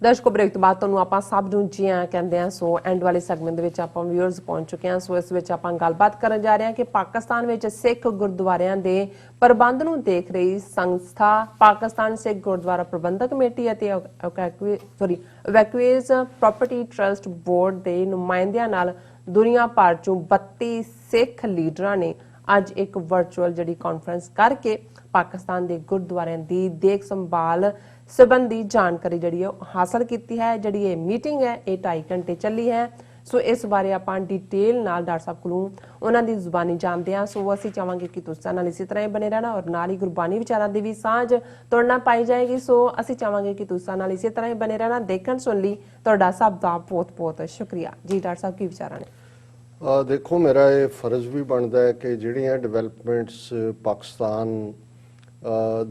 ਦਰਸ਼ਕੋ break ਤੋਂ ਬਾਅਦ ਤੁਹਾਨੂੰ ਆਪਾਂ ਸਭ ਨੂੰ ਜੀ ਆਇਆਂ ਕਹਿੰਦੇ ਆ। ਸੋ ਐਂਡ ਵਾਲੇ ਸੈਗਮੈਂਟ ਦੇ ਵਿੱਚ ਆਪਾਂ ਵਿਊਅਰਸ ਪਹੁੰਚ ਚੁੱਕੇ ਹਾਂ। ਸੋ ਇਸ ਵਿੱਚ ਆਪਾਂ ਗੱਲਬਾਤ ਕਰਨ ਜਾ ਰਹੇ ਹਾਂ ਕਿ ਪਾਕਿਸਤਾਨ ਵਿੱਚ ਸਿੱਖ ਗੁਰਦੁਆਰਿਆਂ ਦੇ ਪ੍ਰਬੰਧ ਨੂੰ ਦੇਖ ਰਹੀ ਸੰਸਥਾ ਪਾਕਿਸਤਾਨ ਸਿੱਖ ਗੁਰਦੁਆਰਾ ਪ੍ਰਬੰਧਕ ਕਮੇਟੀ ਅਤੇ ਇਵੈਕੂਏਜ਼ ਪ੍ਰਾਪਰਟੀ ਟਰਸਟ ਬੋਰਡ ਦੇ ਨੁਮਾਇੰਦਿਆਂ ਨਾਲ ਦੁਨੀਆ ਭਰ ਚੋਂ 32 ਸਿੱਖ ਲੀਡਰਾਂ ਨੇ ਅੱਜ ਇੱਕ ਵਰਚੁਅਲ ਜਿਹੜੀ ਕਾਨਫਰੰਸ ਕਰਕੇ ਪਾਕਿਸਤਾਨ ਦੇ ਗੁਰਦੁਆਰਿਆਂ ਦੀ ਦੇਖ ਸੰਭਾਲ संबंधी जानकारी जी हासिल की है। जी ये मीटिंग है ये 2.5 घंटे चली है। सो इस बारे आप डिटेल नाल डॉक्टर साहब को उन्होंने जुबानी जानते हैं। सो असीं चाहांगे कि तुसीं नाल इसी तरह ही बने रहना और नाल ही गुरबानी विचारां दी भी सांझ तुहाडे नाल पाई जाएगी। सो असीं चाहांगे कि तुसीं नाल इसी तरह ही बने रहना। देखण सुन लई तुहाडा सब दा बहुत बहुत शुक्रिया जी। डॉक्टर साहब की विचारां ने देखो मेरा ये फर्ज भी बनता है कि जिहड़ियां डेवलपमेंट्स पाकिस्तान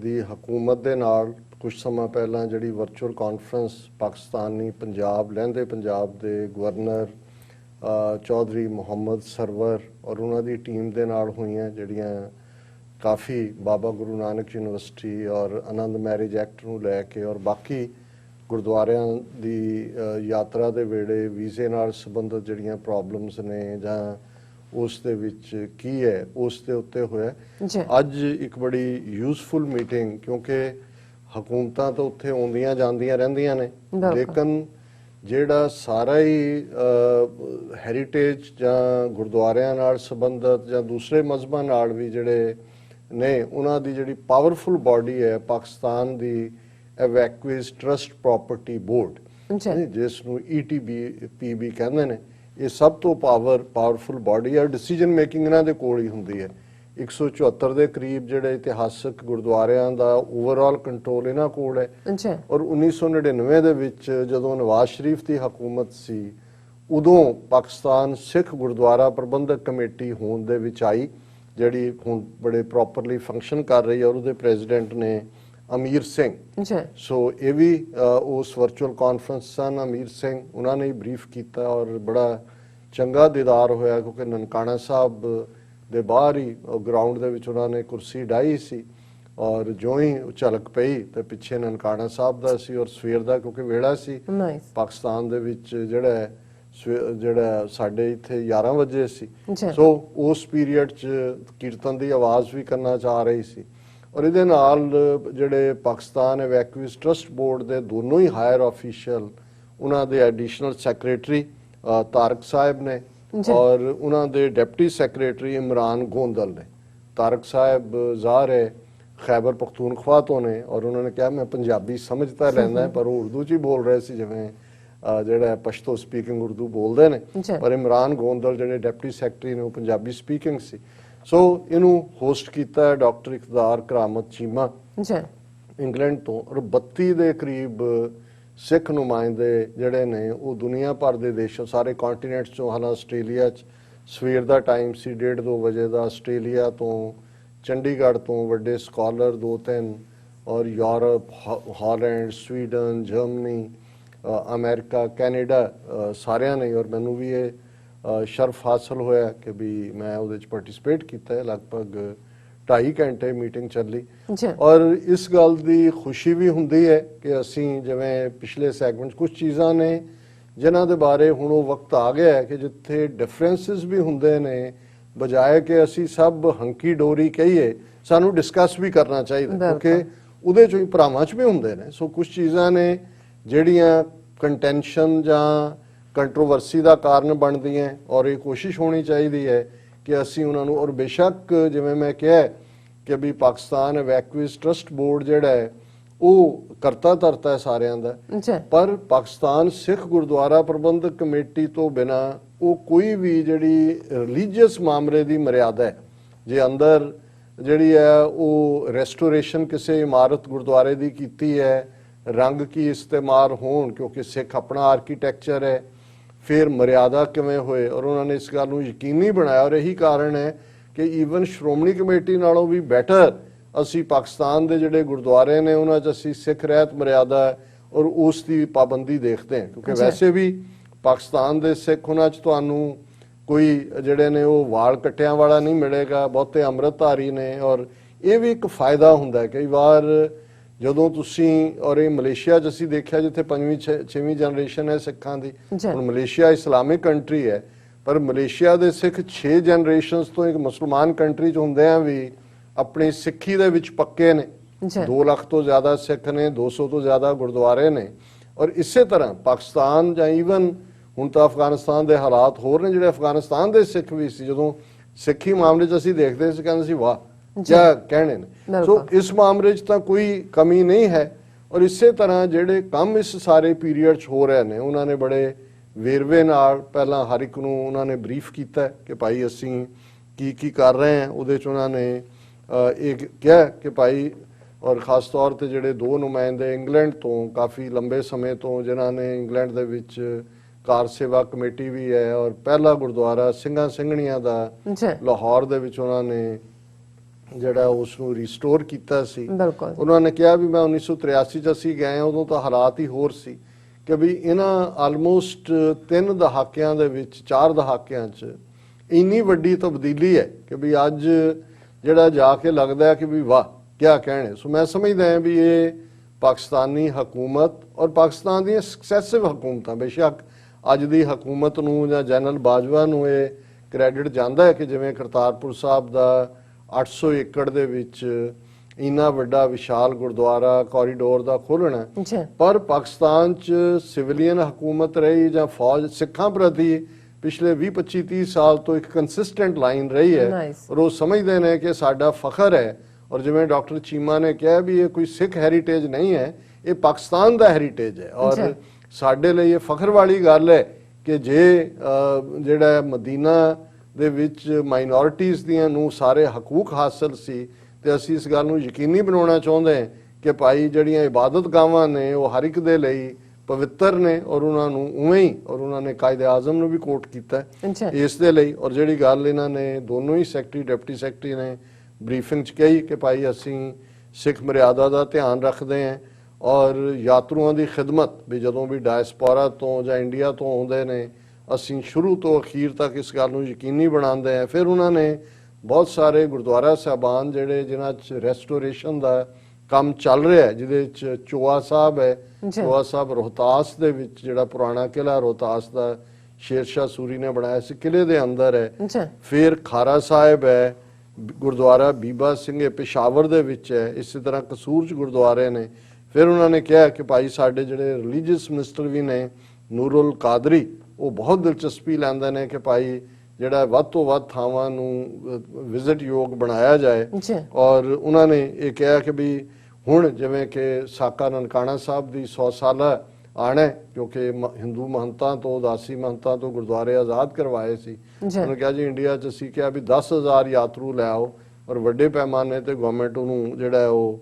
दी हुकूमत दे नाल कुछ समय पहला जी वर्चुअल कॉन्फ्रेंस पाकिस्तानी पंजाब लहंदे पंजाब के गवर्नर चौधरी मुहम्मद सरवर और उन्होंने टीम के नाल हुई जड़ियाँ काफ़ी बाबा गुरु नानक यूनिवर्सिटी और आनंद मैरिज एक्ट नूं लैके और बाकी गुरुद्वारियां दी यात्रा के वेड़े वीजे नाल संबंधित जड़ियाँ प्रॉब्लम्स ने जां उस दे विच की है उस दे उत्ते होया अज एक बड़ी यूजफुल मीटिंग क्योंकि हुकूमतां तो उत्थे आउंदियां जांदियां रहिंदियां ने लेकिन जिहड़ा सारा ही हैरीटेज जां गुरुद्वारियां नाल संबंधित जां दूसरे मजहबां नाल भी जिहड़े ने उन्हां दी जिहड़ी पावरफुल बॉडी है पाकिस्तान दी इवैक्यूएज ट्रस्ट प्रॉपर्टी बोर्ड जिसनूं ETB भी कहंदे ने ये सब तो पावरफुल बॉडी है। डिसीजन मेकिंग इन्हां दे कोल ही हुंदी है। 174 ਦੇ ਕਰੀਬ ਜਿਹੜੇ ਇਤਿਹਾਸਕ ਗੁਰਦੁਆਰਿਆਂ ਦਾ ਓਵਰਆਲ ਕੰਟਰੋਲ ਇਹਨਾਂ ਕੋਲ ਹੈ ਔਰ 1999 ਦੇ ਵਿੱਚ ਜਦੋਂ ਨਵਾਜ਼ ਸ਼ਰੀਫ ਦੀ ਹਕੂਮਤ ਸੀ ਉਦੋਂ ਪਾਕਿਸਤਾਨ ਸਿੱਖ ਗੁਰਦੁਆਰਾ ਪ੍ਰਬੰਧਕ ਕਮੇਟੀ ਹੋਂਦ ਦੇ ਵਿੱਚ ਆਈ ਜਿਹੜੀ ਹੁਣ ਬੜੇ ਪ੍ਰੋਪਰਲੀ ਫੰਕਸ਼ਨ ਕਰ ਰਹੀ ਹੈ ਔਰ ਉਹਦੇ ਪ੍ਰੈਜ਼ੀਡੈਂਟ ਨੇ ਅਮੀਰ ਸਿੰਘ। ਸੋ ਇਹ ਵੀ ਉਸ ਵਰਚੁਅਲ ਕਾਨਫਰੰਸ ਸਨ ਅਮੀਰ ਸਿੰਘ ਉਹਨਾਂ ਨੇ ਬਰੀਫ ਕੀਤਾ ਔਰ ਬੜਾ ਚੰਗਾ ਦੀਦਾਰ ਹੋਇਆ ਕਿਉਂਕਿ ਨਨਕਾਣਾ ਸਾਹਿਬ ਦੇ ਬਾਹਰ ਹੀ ਗਰਾਊਂਡ ਦੇ ਵਿੱਚ ਉਹਨਾਂ ਨੇ ਕੁਰਸੀ ਡਾਈ ਸੀ ਔਰ ਜੋ ਹੀ ਝਲਕ ਪਈ ਤੇ ਪਿੱਛੇ ਨਨਕਾਣਾ ਸਾਹਿਬ ਦਾ ਸੀ ਔਰ ਸਵੇਰ ਦਾ ਕਿਉਂਕਿ ਵੇੜਾ ਸੀ ਪਾਕਿਸਤਾਨ ਦੇ ਵਿੱਚ ਜਿਹੜਾ ਸਾਡੇ ਇੱਥੇ 11 ਵਜੇ ਸੀ। ਸੋ ਉਸ ਪੀਰੀਅਡ 'ਚ ਕੀਰਤਨ ਦੀ ਆਵਾਜ਼ ਵੀ ਕਰਨਾ ਚਾਹ ਰਹੀ ਸੀ ਔਰ ਇਹਦੇ ਨਾਲ ਜਿਹੜੇ ਪਾਕਿਸਤਾਨ ਇਵੈਕੂਏਜ਼ ਟਰਸਟ ਬੋਰਡ ਦੇ ਦੋਨੋਂ ਹੀ ਹਾਇਰ ਆਫੀਸ਼ੀਅਲ ਉਹਨਾਂ ਦੇ ਐਡੀਸ਼ਨਲ ਸੈਕਟਰੀ ਤਾਰਕ ਸਾਹਿਬ ਨੇ और उन्होंने डिप्टी सैक्रटरी इमरान गोंदल ने तारक साहब ज़ाहिर है खैबर पख्तूनख्वा तो ने और उन्होंने कहा मैं पंजाबी समझता लैंदा है पर वो उर्दू च ही बोल रहे सी जिवें जिहड़ा पश्तो स्पीकिंग उर्दू बोलते हैं पर इमरान गोंदल जिहड़े डिप्टी सैक्रटरी ने वो पंजाबी स्पीकिंग सी। सो इनू होस्ट किया डॉक्टर इकदार करामत चीमा इंग्लैंड तो और 32 के करीब सिख नुमाइंदे जिहड़े ने वो दुनिया भर के देशों सारे कॉन्टीनेंट्स चों हालां आस्ट्रेलिया सवेर का टाइम सी 1:30-2 बजे का आस्ट्रेलिया तो चंडीगढ़ तो वड्डे स्कॉलर 2-3 और Europe Holland Sweden Germany America Canada सारियां ने और मैनू भी ये शर्फ हासिल होया कि भी मैं उहदे च पार्टिसिपेट किया है। लगभग 2.5 घंटे मीटिंग चली और इस गल की खुशी भी हुंदी है कि असी जिवें पिछले सैगमेंट कुछ चीज़ां ने जिन्हां दे बारे हुण वो वक्त आ गया है कि जिथे डिफरेंसिस भी हुंदे ने बजाय कि असी सब हंकी डोरी कहिए सानू डिस्कस भी करना चाहिए क्योंकि उहदे चों ही भरावां च भी हुंदे ने। सो कुछ चीज़ां ने जिहड़ियां कंटेंशन जां कंट्रोवर्सी का कारण बनदियां और ये कोशिश होनी चाहिए है कि असी उन्होंने और बेशक जिवें मैं कहा कि भी पाकिस्तान इवैक्यूएज ट्रस्ट बोर्ड जिहड़ा है वो करता धरता है सारियां दा पर पाकिस्तान सिख गुरुद्वारा प्रबंधक कमेटी तो बिना वो कोई भी जिहड़ी रिलीजियस मामले की मर्यादा है जे अंदर जिहड़ी है वो रेस्टोरेशन किसी इमारत गुरुद्वारे की कीती है रंग की इस्तेमाल होण क्योंकि सिख अपना आर्कीटैक्चर है फिर मर्यादा किवें होए और उन्होंने इस गल नूं यकीनी बनाया और यही कारण है कि ईवन श्रोमणी कमेटी नालों भी बैटर असी पाकिस्तान के जिहड़े गुरुद्वारे ने उन्हां च असी सिख रहत मर्यादा और उस दी पाबंदी देखते हैं क्योंकि वैसे भी पाकिस्तान के सिख उन्हां च तुहानूं कोई जिहड़े ने वो वाल कट्टियां वाला नहीं मिलेगा बहुते अमृतधारी ने और ये भी एक फायदा हुंदा है। कई बार ਜਦੋਂ ਤੁਸੀਂ ਔਰ ਇਹ ਮਲੇਸ਼ੀਆ 'ਚ ਅਸੀਂ ਦੇਖਿਆ ਜਿੱਥੇ 5ਵੀਂ 6ਵੀਂ ਜਨਰੇਸ਼ਨ ਹੈ ਸਿੱਖਾਂ ਦੀ। ਹੁਣ ਮਲੇਸ਼ੀਆ ਇਸਲਾਮਿਕ ਕੰਟਰੀ ਹੈ, ਪਰ ਮਲੇਸ਼ੀਆ ਦੇ ਸਿੱਖ 6 ਜਨਰੇਸ਼ਨਸ ਤੋਂ ਇੱਕ ਮੁਸਲਮਾਨ ਕੰਟਰੀ 'ਚ ਹੁੰਦਿਆਂ ਵੀ ਆਪਣੀ ਸਿੱਖੀ ਦੇ ਵਿੱਚ ਪੱਕੇ ਨੇ। 2 ਲੱਖ ਤੋਂ ਜ਼ਿਆਦਾ ਸਿੱਖ ਨੇ, 200 ਤੋਂ ਜ਼ਿਆਦਾ ਗੁਰਦੁਆਰੇ ਨੇ। ਔਰ ਇਸੇ ਤਰ੍ਹਾਂ ਪਾਕਿਸਤਾਨ ਜਾਂ ਈਵਨ ਹੁਣ ਤਾਂ ਅਫਗਾਨਿਸਤਾਨ ਦੇ ਹਾਲਾਤ ਹੋਰ ਨੇ, ਜਿਹੜੇ ਅਫਗਾਨਿਸਤਾਨ ਦੇ ਸਿੱਖ ਵੀ ਸੀ, ਜਦੋਂ ਸਿੱਖੀ ਮਾਮਲੇ 'ਚ ਅਸੀਂ ਦੇਖਦੇ ਸੀ ਕਹਿੰਦੇ ਸੀ ਵਾਹ ਕਿਆ ਕਹਿਣੇ ਨੇ। ਸੋ ਇਸ ਮਾਮਲੇ 'ਚ ਤਾਂ ਕੋਈ ਕਮੀ ਨਹੀਂ ਹੈ। ਔਰ ਇਸੇ ਤਰ੍ਹਾਂ ਜਿਹੜੇ ਕੰਮ ਇਸ ਸਾਰੇ ਪੀਰੀਅਡ 'ਚ ਹੋ ਰਹੇ ਨੇ, ਉਹਨਾਂ ਨੇ ਬੜੇ ਵੇਰਵੇ ਨਾਲ ਪਹਿਲਾਂ ਹਰ ਇੱਕ ਨੂੰ ਉਹਨਾਂ ਨੇ ਬਰੀਫ ਕੀਤਾ ਕਿ ਭਾਈ ਅਸੀਂ ਕੀ ਕੀ ਕਰ ਰਹੇ ਹਾਂ। ਉਹਦੇ 'ਚ ਉਹਨਾਂ ਨੇ ਇਹ ਕਿਹਾ ਕਿ ਭਾਈ, ਔਰ ਖਾਸ ਤੌਰ ਤੇ ਜਿਹੜੇ 2 ਨੁਮਾਇੰਦੇ ਇੰਗਲੈਂਡ ਤੋਂ ਕਾਫੀ ਲੰਬੇ ਸਮੇਂ ਤੋਂ, ਜਿਨ੍ਹਾਂ ਨੇ ਇੰਗਲੈਂਡ ਦੇ ਵਿੱਚ ਕਾਰ ਸੇਵਾ ਕਮੇਟੀ ਵੀ ਹੈ, ਔਰ ਪਹਿਲਾ ਗੁਰਦੁਆਰਾ ਸਿੰਘਾਂ ਸਿੰਘਣੀਆਂ ਦਾ ਲਾਹੌਰ ਦੇ ਵਿੱਚ ਉਹਨਾਂ ਨੇ ਜਿਹੜਾ ਉਸ ਨੂੰ ਰੀਸਟੋਰ ਕੀਤਾ ਸੀ। ਉਹਨਾਂ ਨੇ ਕਿਹਾ ਵੀ ਮੈਂ 1983 ਚ ਅਸੀਂ ਗਏ, ਉਦੋਂ ਤਾਂ ਹਾਲਾਤ ਹੀ ਹੋਰ ਸੀ ਕਿ ਵੀ ਇਹਨਾਂ ਆਲਮੋਸਟ 3 ਦਹਾਕਿਆਂ ਦੇ ਵਿੱਚ, 4 ਦਹਾਕਿਆਂ 'ਚ ਇੰਨੀ ਵੱਡੀ ਤਬਦੀਲੀ ਹੈ ਕਿ ਵੀ ਅੱਜ ਜਿਹੜਾ ਜਾ ਕੇ ਲੱਗਦਾ ਹੈ ਕਿ ਵੀ ਵਾਹ ਕਿਆ ਕਹਿਣੇ। ਸੋ ਮੈਂ ਸਮਝਦਾ ਹਾਂ ਵੀ ਇਹ ਪਾਕਿਸਤਾਨੀ ਹਕੂਮਤ ਔਰ ਪਾਕਿਸਤਾਨ ਦੀਆਂ ਸਕਸੈਸਿਵ ਹਕੂਮਤਾਂ, ਬੇਸ਼ੱਕ ਅੱਜ ਦੀ ਹਕੂਮਤ ਨੂੰ ਜਾਂ ਜਨਰਲ ਬਾਜਵਾ ਨੂੰ ਇਹ ਕ੍ਰੈਡਿਟ ਜਾਂਦਾ ਹੈ ਕਿ ਜਿਵੇਂ ਕਰਤਾਰਪੁਰ ਸਾਹਿਬ ਦਾ 800 ਏਕੜ ਦੇ ਵਿੱਚ ਇੰਨਾ ਵੱਡਾ ਵਿਸ਼ਾਲ ਗੁਰਦੁਆਰਾ ਕੋਰੀਡੋਰ ਦਾ ਖੋਲ੍ਹਣਾ, ਪਰ ਪਾਕਿਸਤਾਨ 'ਚ ਸਿਵਲੀਅਨ ਹਕੂਮਤ ਰਹੀ ਜਾਂ ਫੌਜ ਸਿੱਖਾਂ ਪ੍ਰਤੀ ਪਿਛਲੇ 20-25-30 ਸਾਲ ਤੋਂ ਇੱਕ ਕੰਸਿਸਟੈਂਟ ਲਾਈਨ ਰਹੀ ਹੈ। ਔਰ ਉਹ ਸਮਝਦੇ ਨੇ ਕਿ ਸਾਡਾ ਫਖਰ ਹੈ। ਔਰ ਜਿਵੇਂ ਡਾਕਟਰ ਚੀਮਾ ਨੇ ਕਿਹਾ ਵੀ ਇਹ ਕੋਈ ਸਿੱਖ ਹੈਰੀਟੇਜ ਨਹੀਂ ਹੈ, ਇਹ ਪਾਕਿਸਤਾਨ ਦਾ ਹੈਰੀਟੇਜ ਹੈ। ਔਰ ਸਾਡੇ ਲਈ ਇਹ ਫਖਰ ਵਾਲੀ ਗੱਲ ਹੈ ਕਿ ਜਿਹੜਾ ਮਦੀਨਾ ਦੇ ਵਿੱਚ ਮਾਈਨੋਰਿਟੀਜ਼ ਦੀਆਂ ਨੂੰ ਸਾਰੇ ਹਕੂਕ ਹਾਸਲ ਸੀ, ਤੇ ਅਸੀਂ ਇਸ ਗੱਲ ਨੂੰ ਯਕੀਨੀ ਬਣਾਉਣਾ ਚਾਹੁੰਦੇ ਹਾਂ ਕਿ ਭਾਈ ਜਿਹੜੀਆਂ ਇਬਾਦਤਗਾਹਾਂ ਨੇ ਉਹ ਹਰ ਇੱਕ ਦੇ ਲਈ ਪਵਿੱਤਰ ਨੇ, ਔਰ ਉਹਨਾਂ ਨੂੰ ਉਵੇਂ ਹੀ, ਔਰ ਉਹਨਾਂ ਨੇ ਕਾਇਦੇ ਆਜ਼ਮ ਨੂੰ ਵੀ ਕੋਟ ਕੀਤਾ ਇਸ ਦੇ ਲਈ। ਔਰ ਜਿਹੜੀ ਗੱਲ ਇਹਨਾਂ ਨੇ ਦੋਨੋਂ ਹੀ ਸੈਕਟਰੀ ਡਿਪਟੀ ਸੈਕਟਰੀ ਨੇ ਬਰੀਫਿੰਗ 'ਚ ਕਹੀ ਕਿ ਭਾਈ ਅਸੀਂ ਸਿੱਖ ਮਰਿਆਦਾ ਦਾ ਧਿਆਨ ਰੱਖਦੇ ਹਾਂ ਔਰ ਯਾਤਰੂਆਂ ਦੀ ਖਿਦਮਤ ਵੀ ਜਦੋਂ ਵੀ ਡਾਇਸਪੋਰਾ ਤੋਂ ਜਾਂ ਇੰਡੀਆ ਤੋਂ ਆਉਂਦੇ ਨੇ, ਅਸੀਂ ਸ਼ੁਰੂ ਤੋਂ ਅਖੀਰ ਤੱਕ ਇਸ ਗੱਲ ਨੂੰ ਯਕੀਨੀ ਬਣਾਉਂਦੇ ਹਾਂ। ਫਿਰ ਉਹਨਾਂ ਨੇ ਬਹੁਤ ਸਾਰੇ ਗੁਰਦੁਆਰਾ ਸਾਹਿਬਾਨ ਜਿਹੜੇ ਜਿਨ੍ਹਾਂ 'ਚ ਰੈਸਟੋਰੇਸ਼ਨ ਦਾ ਕੰਮ ਚੱਲ ਰਿਹਾ ਹੈ, ਜਿਹਦੇ 'ਚ ਚੋਆ ਸਾਹਿਬ ਹੈ, ਚੋਆ ਸਾਹਿਬ ਰੋਹਤਾਸ ਦੇ ਵਿੱਚ ਜਿਹੜਾ ਪੁਰਾਣਾ ਕਿਲਾ ਰੋਹਤਾਸ ਦਾ ਸ਼ੇਰਸ਼ਾਹ ਸੂਰੀ ਨੇ ਬਣਾਇਆ ਸੀ, ਕਿਲੇ ਦੇ ਅੰਦਰ ਹੈ। ਫਿਰ ਖਾਰਾ ਸਾਹਿਬ ਹੈ, ਗੁਰਦੁਆਰਾ ਬੀਬਾ ਸਿੰਘ ਪੇਸ਼ਾਵਰ ਦੇ ਵਿੱਚ ਹੈ। ਇਸੇ ਤਰ੍ਹਾਂ ਕਸੂਰ 'ਚ ਗੁਰਦੁਆਰੇ ਨੇ। ਫਿਰ ਉਹਨਾਂ ਨੇ ਕਿਹਾ ਕਿ ਭਾਈ ਸਾਡੇ ਜਿਹੜੇ ਰਿਲੀਜੀਅਸ ਮਿਨਿਸਟਰ ਵੀ ਨੇ ਨੂਰੁਲ ਕਾਦਰੀ, ਉਹ ਬਹੁਤ ਦਿਲਚਸਪੀ ਲੈਂਦੇ ਨੇ ਕਿ ਭਾਈ ਜਿਹੜਾ ਵੱਧ ਤੋਂ ਵੱਧ ਥਾਵਾਂ ਨੂੰ ਵਿਜ਼ਿਟ ਯੋਗ ਬਣਾਇਆ ਜਾਏ। ਔਰ ਉਹਨਾਂ ਨੇ ਇਹ ਕਿਹਾ ਕਿ ਵੀ ਹੁਣ ਜਿਵੇਂ ਕਿ ਸਾਕਾ ਨਨਕਾਣਾ ਸਾਹਿਬ ਦੀ 100 ਸਾਲਾ ਆਣਾ, ਕਿਉਂਕਿ ਹਿੰਦੂ ਮਹੰਤਾਂ ਤੋਂ, ਉਦਾਸੀ ਮਹੰਤਾਂ ਤੋਂ ਗੁਰਦੁਆਰੇ ਆਜ਼ਾਦ ਕਰਵਾਏ ਸੀ। ਉਹਨੇ ਕਿਹਾ ਜੀ ਇੰਡੀਆ 'ਚ ਅਸੀਂ ਕਿਹਾ ਵੀ 10,000 ਯਾਤਰੂ ਲੈ ਆਓ, ਔਰ ਵੱਡੇ ਪੈਮਾਨੇ ਤੇ ਗਵਰਨਮੈਂਟ ਉਹਨੂੰ ਜਿਹੜਾ ਉਹ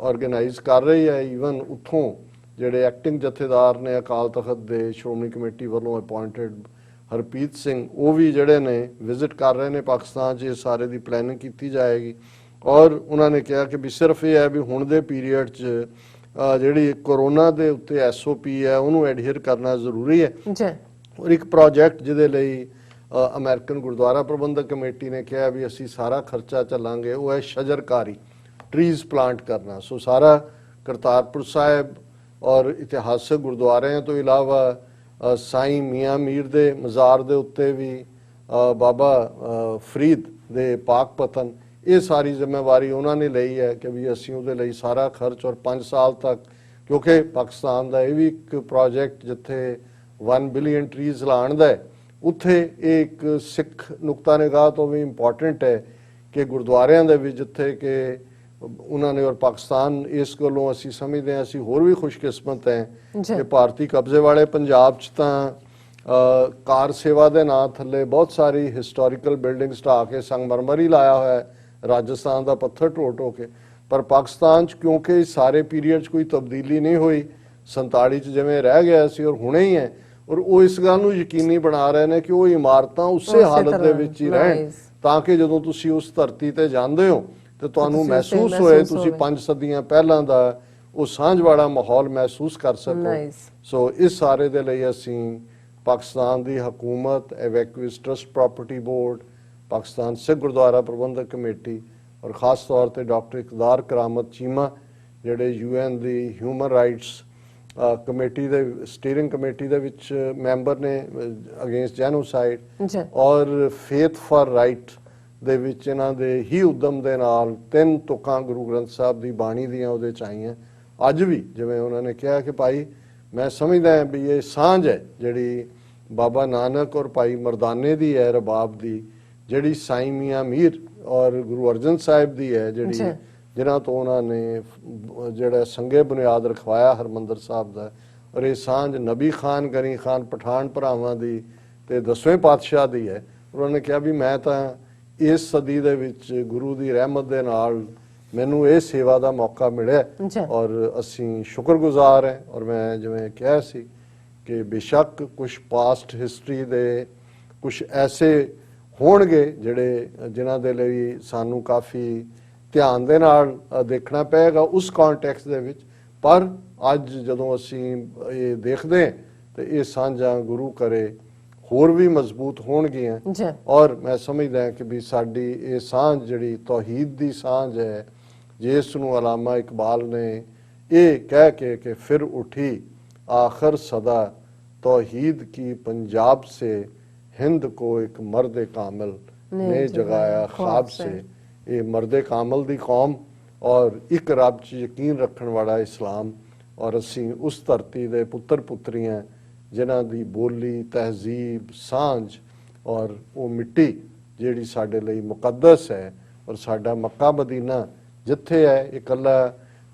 ਆਰਗੇਨਾਈਜ਼ ਕਰ ਰਹੀ ਹੈ। ਈਵਨ ਉੱਥੋਂ ਜਿਹੜੇ ਐਕਟਿੰਗ ਜਥੇਦਾਰ ਨੇ ਅਕਾਲ ਤਖਤ ਦੇ ਸ਼੍ਰੋਮਣੀ ਕਮੇਟੀ ਵੱਲੋਂ ਅਪਾਇੰਟਡ ਹਰਪ੍ਰੀਤ ਸਿੰਘ, ਉਹ ਵੀ ਜਿਹੜੇ ਨੇ ਵਿਜ਼ਿਟ ਕਰ ਰਹੇ ਨੇ ਪਾਕਿਸਤਾਨ 'ਚ। ਇਹ ਸਾਰੇ ਦੀ ਪਲੈਨਿੰਗ ਕੀਤੀ ਜਾਏਗੀ। ਔਰ ਉਹਨਾਂ ਨੇ ਕਿਹਾ ਕਿ ਵੀ ਸਿਰਫ ਇਹ ਹੈ ਵੀ ਹੁਣ ਦੇ ਪੀਰੀਅਡ 'ਚ ਜਿਹੜੀ ਕੋਰੋਨਾ ਦੇ ਉੱਤੇ SOP ਹੈ ਉਹਨੂੰ ਐਡਹੀਅਰ ਕਰਨਾ ਜ਼ਰੂਰੀ ਹੈ। ਔਰ ਇੱਕ ਪ੍ਰੋਜੈਕਟ ਜਿਹਦੇ ਲਈ ਅਮਰੀਕਨ ਗੁਰਦੁਆਰਾ ਪ੍ਰਬੰਧਕ ਕਮੇਟੀ ਨੇ ਕਿਹਾ ਵੀ ਅਸੀਂ ਸਾਰਾ ਖਰਚਾ ਚੱਲਾਂਗੇ, ਉਹ ਹੈ ਸ਼ਜਰਕਾਰੀ, ਟਰੀਜ਼ ਪਲਾਂਟ ਕਰਨਾ। ਸੋ ਸਾਰਾ ਕਰਤਾਰਪੁਰ ਸਾਹਿਬ ਔਰ ਇਤਿਹਾਸਕ ਗੁਰਦੁਆਰਿਆਂ ਤੋਂ ਇਲਾਵਾ ਸਾਈਂ ਮੀਆਂ ਮੀਰ ਦੇ ਮਜ਼ਾਰ ਦੇ ਉੱਤੇ ਵੀ ਬਾਬਾ ਫਰੀਦ ਦੇ ਪਾਕ ਪਤਨ, ਇਹ ਸਾਰੀ ਜ਼ਿੰਮੇਵਾਰੀ ਉਹਨਾਂ ਨੇ ਲਈ ਹੈ ਕਿ ਵੀ ਅਸੀਂ ਉਹਦੇ ਲਈ ਸਾਰਾ ਖਰਚ, ਔਰ 5 ਸਾਲ ਤੱਕ, ਕਿਉਂਕਿ ਪਾਕਿਸਤਾਨ ਦਾ ਇਹ ਵੀ ਇੱਕ ਪ੍ਰੋਜੈਕਟ ਜਿੱਥੇ 1 ਬਿਲੀਅਨ ਟਰੀਜ਼ ਲਾਉਣ ਦਾ ਹੈ, ਉੱਥੇ ਇਹ ਇੱਕ ਸਿੱਖ ਨੁਕਤਾ ਨਿਗਾਹ ਤੋਂ ਵੀ ਇੰਪੋਰਟੈਂਟ ਹੈ ਕਿ ਗੁਰਦੁਆਰਿਆਂ ਦੇ ਵਿੱਚ ਜਿੱਥੇ ਕਿ ਉਹਨਾਂ ਨੇ, ਔਰ ਪਾਕਿਸਤਾਨ ਇਸ ਗੱਲੋਂ ਅਸੀਂ ਸਮਝਦੇ ਹਾਂ ਅਸੀਂ ਹੋਰ ਵੀ ਖੁਸ਼ਕਿਸਮਤ ਹੈ ਕਿ ਭਾਰਤੀ ਕਬਜ਼ੇ ਵਾਲੇ ਪੰਜਾਬ 'ਚ ਤਾਂ ਕਾਰ ਸੇਵਾ ਦੇ ਨਾਂ ਥੱਲੇ ਬਹੁਤ ਸਾਰੀ ਹਿਸਟੋਰੀਕਲ ਬਿਲਡਿੰਗਸ ਢਾਹ ਕੇ ਸੰਗਮਰਮਰ ਹੀ ਲਾਇਆ ਹੋਇਆ ਹੈ, ਰਾਜਸਥਾਨ ਦਾ ਪੱਥਰ ਢੋ ਕੇ। ਪਰ ਪਾਕਿਸਤਾਨ 'ਚ ਕਿਉਂਕਿ ਸਾਰੇ ਪੀਰੀਅਡ 'ਚ ਕੋਈ ਤਬਦੀਲੀ ਨਹੀਂ ਹੋਈ, 47 'ਚ ਜਿਵੇਂ ਰਹਿ ਗਿਆ ਸੀ ਔਰ ਹੁਣੇ ਹੀ ਹੈ, ਔਰ ਉਹ ਇਸ ਗੱਲ ਨੂੰ ਯਕੀਨੀ ਬਣਾ ਰਹੇ ਨੇ ਕਿ ਉਹ ਇਮਾਰਤਾਂ ਉਸੇ ਹਾਲਤ ਦੇ ਵਿੱਚ ਹੀ ਰਹਿਣ, ਤਾਂ ਕਿ ਜਦੋਂ ਤੁਸੀਂ ਉਸ ਧਰਤੀ ਤੇ ਜਾਂਦੇ ਹੋ ਤੇ ਤੁਹਾਨੂੰ ਮਹਿਸੂਸ ਹੋਏ ਤੁਸੀਂ 5 ਸਦੀਆਂ ਪਹਿਲਾਂ ਦਾ ਉਹ ਸਾਂਝ ਵਾਲਾ ਮਾਹੌਲ ਮਹਿਸੂਸ ਕਰ ਸਕੋ। ਸੋ ਇਸ ਸਾਰੇ ਦੇ ਲਈ ਅਸੀਂ ਪਾਕਿਸਤਾਨ ਦੀ ਹਕੂਮਤ, ਐਵੈਕੂਏਸ trust property board, Pakistan Sikh Gurdwara ਪ੍ਰਬੰਧਕ ਕਮੇਟੀ ਔਰ ਖਾਸ ਤੌਰ ਤੇ ਡਾਕਟਰ ਇਕਦਾਰ ਕਰਾਮਤ ਚੀਮਾ ਜਿਹੜੇ UN ਦੀ ਹਿਊਮਨ ਰਾਈਟਸ ਕਮੇਟੀ ਦੇ ਸਟੀਅਰਿੰਗ ਕਮੇਟੀ ਦੇ ਵਿੱਚ ਮੈਂਬਰ ਨੇ ਅਗੇਂਸਟ ਜੈਨੋਸਾਈਡ ਜੀ ਔਰ ਫੇਥ ਫਾਰ ਰਾਈਟ ਦੇ ਵਿੱਚ ਇਹਨਾਂ ਦੇ ਹੀ ਉਦਮ ਦੇ ਨਾਲ 3 ਤੁਕਾਂ ਗੁਰੂ ਗ੍ਰੰਥ ਸਾਹਿਬ ਦੀ ਬਾਣੀ ਦੀਆਂ ਉਹਦੇ ਚ ਆਈਆਂ। ਅੱਜ ਵੀ ਜਿਵੇਂ ਉਹਨਾਂ ਨੇ ਕਿਹਾ ਕਿ ਭਾਈ ਮੈਂ ਸਮਝਦਾ ਹਾਂ ਵੀ ਇਹ ਸਾਂਝ ਹੈ ਜਿਹੜੀ ਬਾਬਾ ਨਾਨਕ ਔਰ ਭਾਈ ਮਰਦਾਨੇ ਦੀ ਹੈ ਰਬਾਬ ਦੀ, ਜਿਹੜੀ ਸਾਈਂ ਮੀਆਂ ਮੀਰ ਔਰ ਗੁਰੂ ਅਰਜਨ ਸਾਹਿਬ ਦੀ ਹੈ ਜਿਹੜੀ ਜਿਨ੍ਹਾਂ ਤੋਂ ਉਹਨਾਂ ਨੇ ਜਿਹੜਾ ਸੰਗੇ ਬੁਨਿਆਦ ਰਖਵਾਇਆ ਹਰਮੰਦਰ ਸਾਹਿਬ ਦਾ, ਔਰ ਇਹ ਸਾਂਝ ਨਬੀ ਖਾਨ ਗਨੀ ਖਾਨ ਪਠਾਨ ਭਰਾਵਾਂ ਦੀ ਤੇ 10ਵੇਂ ਪਾਤਸ਼ਾਹ ਦੀ ਹੈ। ਉਹਨਾਂ ਨੇ ਕਿਹਾ ਵੀ ਮੈਂ ਤਾਂ ਇਸ ਸਦੀ ਦੇ ਵਿੱਚ ਗੁਰੂ ਦੀ ਰਹਿਮਤ ਦੇ ਨਾਲ ਮੈਨੂੰ ਇਹ ਸੇਵਾ ਦਾ ਮੌਕਾ ਮਿਲਿਆ ਔਰ ਅਸੀਂ ਸ਼ੁਕਰਗੁਜ਼ਾਰ ਹੈ। ਔਰ ਮੈਂ ਜਿਵੇਂ ਕਿਹਾ ਸੀ ਕਿ ਬੇਸ਼ੱਕ ਕੁਝ ਪਾਸਟ ਹਿਸਟਰੀ ਦੇ ਕੁਝ ਐਸੇ ਹੋਣਗੇ ਜਿਹੜੇ ਜਿਨ੍ਹਾਂ ਦੇ ਲਈ ਸਾਨੂੰ ਕਾਫੀ ਧਿਆਨ ਦੇ ਨਾਲ ਦੇਖਣਾ ਪਏਗਾ ਉਸ ਕੰਟੈਕਸਟ ਦੇ ਵਿੱਚ, ਪਰ ਅੱਜ ਜਦੋਂ ਅਸੀਂ ਇਹ ਦੇਖਦੇ ਹਾਂ ਤੇ ਇਹ ਸਾਂਝਾਂ ਗੁਰੂ ਕਰੇ ਹੋਰ ਵੀ ਮਜ਼ਬੂਤ ਹੋਣਗੀਆਂ। ਔਰ ਮੈਂ ਸਮਝਦਾ ਕਿ ਵੀ ਸਾਡੀ ਇਹ ਸਾਂਝ ਜਿਹੜੀ ਤੌਹੀਦ ਦੀ ਸਾਂਝ ਹੈ, ਜਿਸ ਨੂੰ ਅਲਾਮਾ ਇਕਬਾਲ ਨੇ ਇਹ ਕਹਿ ਕੇ ਕਿ ਫਿਰ ਉਠੀ ਆਖਰ ਸਦਾ तौहीद की पंजाब से हिंद को एक मर्द कामिल ने जगाया ख्वाब से। ये मर्द कामिल दी कौम और एक रब च यकीन रखने वाला इस्लाम, और असी उस धरती दे पुत्र पुत्रियां जिन्हां दी बोली तहजीब सांझ और वो मिट्टी जिहड़ी साडे लई मुकद्दस है, और साडा मक्का मदीना जिथे है इकल्ला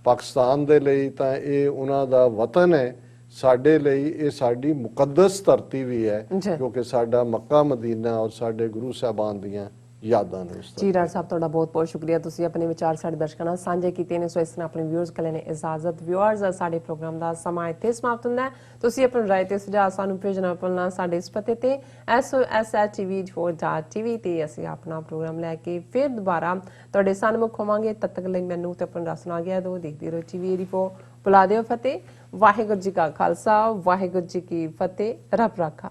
पाकिस्तान दे लई तां ये उन्हां दा वतन है, ਸਾਡੇ ਲਈ ਇਹ ਸਾਡੀ ਮੁਕੱਦਸ ਧਰਤੀ ਵੀ ਹੈ ਕਿਉਂਕਿ ਸਾਡਾ ਮੱਕਾ ਮਦੀਨਾ ਔਰ ਸਾਡੇ ਗੁਰੂ ਸਾਹਿਬਾਨ ਦੀਆਂ ਯਾਦਾਂ ਨੇ। ਜੀ ਰਾਜ ਸਾਹਿਬ ਤੁਹਾਡਾ ਬਹੁਤ ਬਹੁਤ ਸ਼ੁਕਰੀਆ, ਤੁਸੀਂ ਆਪਣੇ ਵਿਚਾਰ ਸਾਡੇ ਦਰਸ਼ਕਾਂ ਨਾਲ ਸਾਂਝੇ ਕੀਤੇ ਨੇ। ਸੋ ਇਸ ਨਾਲ ਆਪਣੇ ਵਿਊਅਰਸ ਕੋਲ ਨੇ ਇਜਾਜ਼ਤ। ਵਿਊਅਰਸ ਸਾਡੇ ਪ੍ਰੋਗਰਾਮ ਦਾ ਸਮਾਂ ਇੱਥੇ ਸਮਾਪਤ ਹੁੰਦਾ ਹੈ। ਤੁਸੀਂ ਆਪਣੀ ਰਾਏ ਤੇ ਸੁਝਾਅ ਸਾਨੂੰ ਭੇਜਣਾ ਭੁੱਲਣਾ ਸਾਡੇ ਇਸ ਪਤੇ ਤੇ soshv4.tv ਤੇ ਅਸੀਂ ਆਪਣਾ ਪ੍ਰੋਗਰਾਮ ਲੈ ਕੇ ਫਿਰ ਦੁਬਾਰਾ ਤੁਹਾਡੇ ਸਾਹਮਣੇ ਹੋਵਾਂਗੇ। ਤਦ ਤੱਕ ਲਈ ਮੈਨੂੰ ਤੇ ਆਪਣਾ ਰਸਨਾ ਗਿਆ ਦੋ ਦੇਖਦੇ ਰਹੋ TV84। ਬੁਲਾ ਦਿਓ ਫਤਿਹ। ਵਾਹਿਗੁਰੂ ਜੀ ਕਾ ਖਾਲਸਾ, ਵਾਹਿਗੁਰੂ ਜੀ ਕੀ ਫਤਿਹ। ਰੱਬ ਰਾਖਾ।